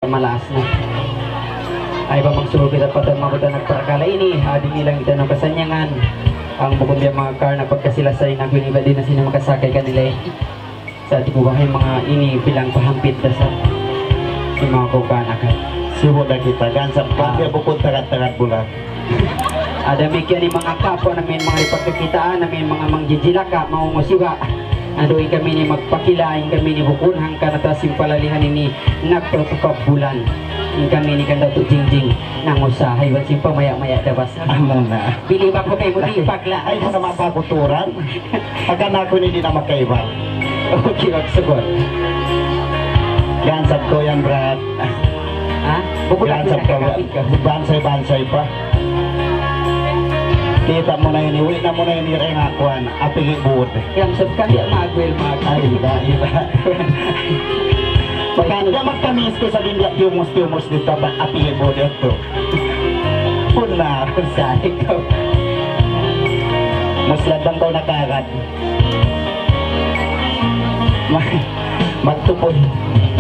Malas na ay ba magsulo kita patang mga nagparakala ini ading ilang kita ng kasanyangan ang bukod yung mga car na pagkasilasay na iba din na sila makasakay kanila sa tibuhay mga ini bilang pahampit na sa mga kukanakan subo na kita gansap pagya bukod tagat-tagat bulat ada mikyan ni mga kapwa namin mga ipagkakitaan namin mga mangjijilaka maungusiwa adoy kami ni magpakilain kami ni bukunhang kanatasim palalihan ini nagprotukap bulan kami ni kanda tu jingjing nang usahay wat simpang maya-maya dabas amon na pili ba ko kay mo di pagla ay sa mapakuturan pagka ako ni di na makaiba okay magsugod gansap ko yan brad ha bukod gansap ko bansay-bansay pa kita mo na yun, uwi na mo na yun yung akuan, aping ibuot yang sabkan dia magwil ay iba pagkano dia magkamis ko sa bingla tiumos dito aping ibuot ito puna sa ikaw mas ladang ko nakagat magtupod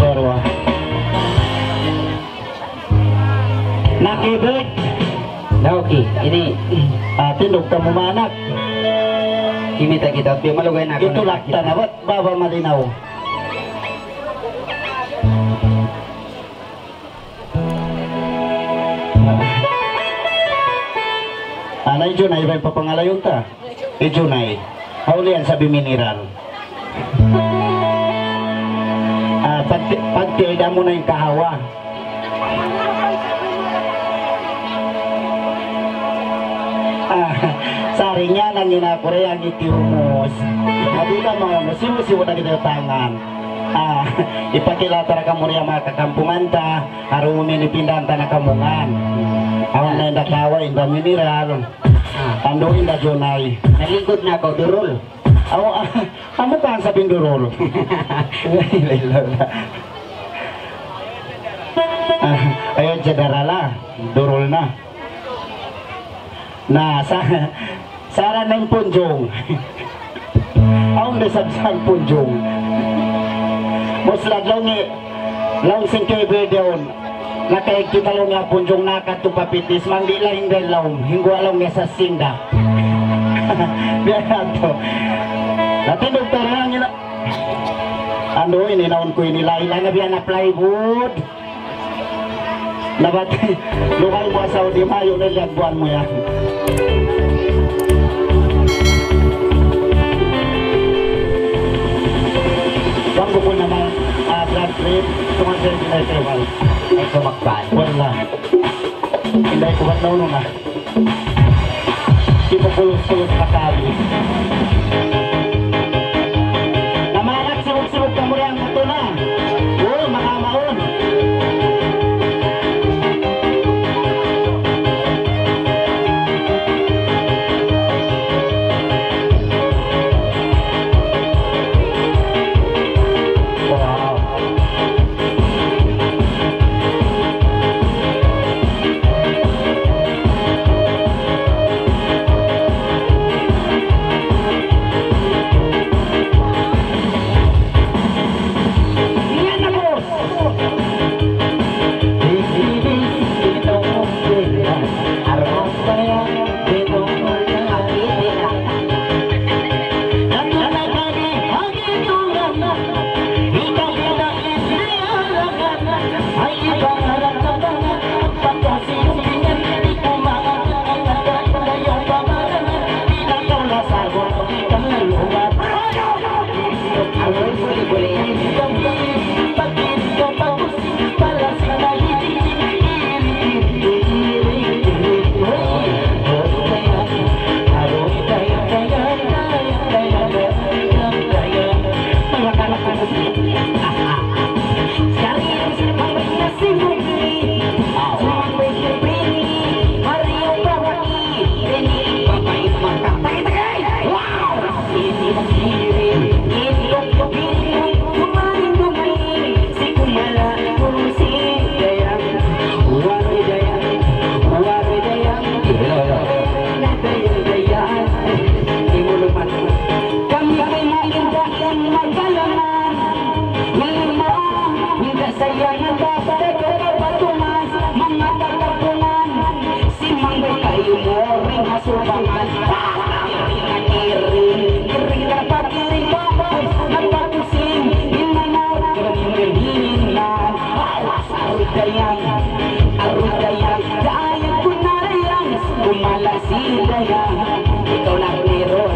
sorwa nakibig okay ini tindog ka mo manak kimita kita tapi malugay na ito lakta na ba't baba malinaw anay Junay ba papangalayon ta Junay haulian sabi mineral pagtiida mo na yung kahawa sari niya nang inakure ang itiumos hindi ka mga musimu-simu na kita tangan ipakilata ka mo rin mga kakampungan ta harumi ni pindanta na kamungan awan na yung dakawa yung mineral ando yung Junay nalingkod na ako durol amo ka ang sabing durol ayun generala durol na Sara ng punjong ang nasabsang punjong muslag lang singkay videon nakay kita lang nga punjong nakatupapitis mangdi lang hindi lang hinggo alam nga sa sinda biya to natin doktor lang nila ano ininaon ko inilay lang nga biya na plywood nabat luhay mo sa Saudi Mayo na lagbuan mo yan banggo po naman blood trip tumasay sa tewal ay kumakban wala hindi ko ba't nauno na di pa pulos-pulos na kami namanak sibog-sibog ka mo rin ang ito na makamaon tangan kiri dapat kiri bagus dapat pusing inanau keringinan arudayang daya kunarayang kumalasi dayang ikaw na meron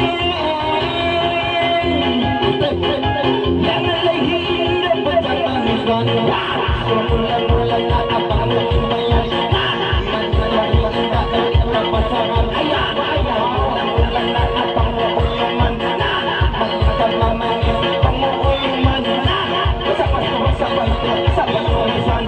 Janganlah hidup berjamanusan. Mula-mula abang lumayan. Pasangan ayah, mula-mula abang lumayan. Mamanya pengumuman. Bersama-sama sama urusan.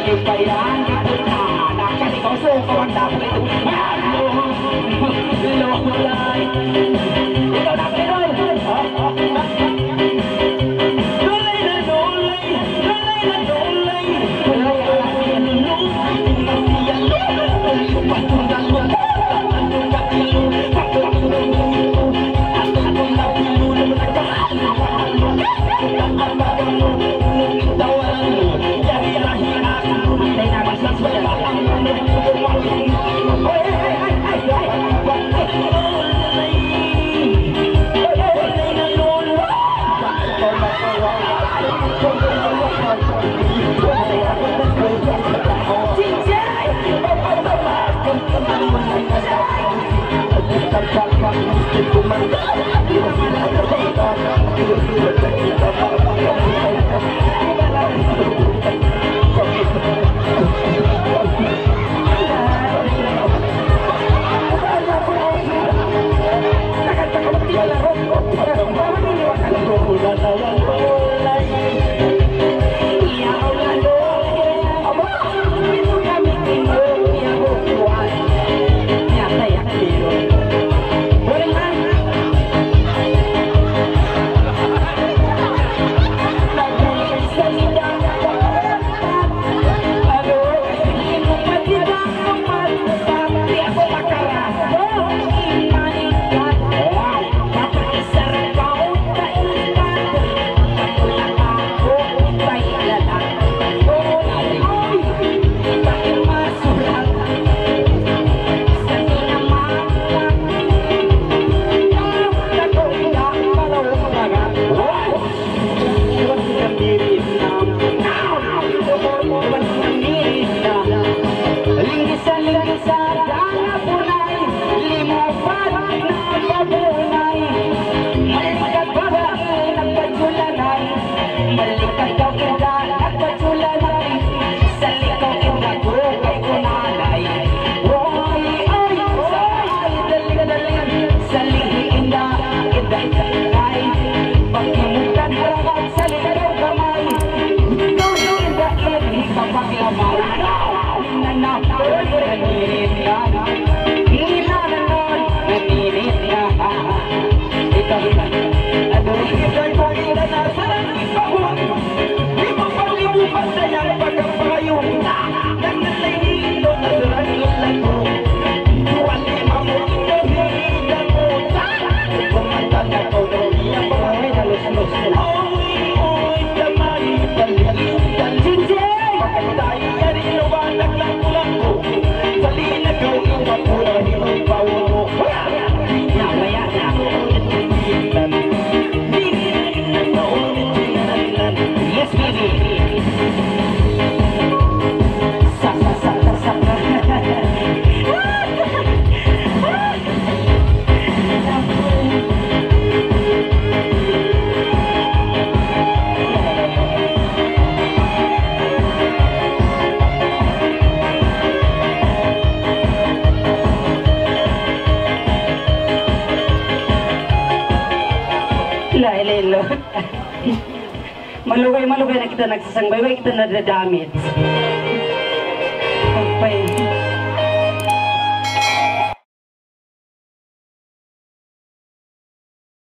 Palipayan, ipunana, kasi kau suko ang dapat ito. Ano? Lolay. Ikaw na, Pinol. Lolay na lolay, lolay na lolay. Lolay ka lang, Pinol. Masiyan, lolay, patunggan mo. Patunggan ka, Pinol. Patunggan mo. Patunggan ka, Pinol. Patunggan mo. Tawaran mo. Yari-yari ako. May nabasas mo. Malugay na kita nagsasangbay, kita nadadamit. Pagpay.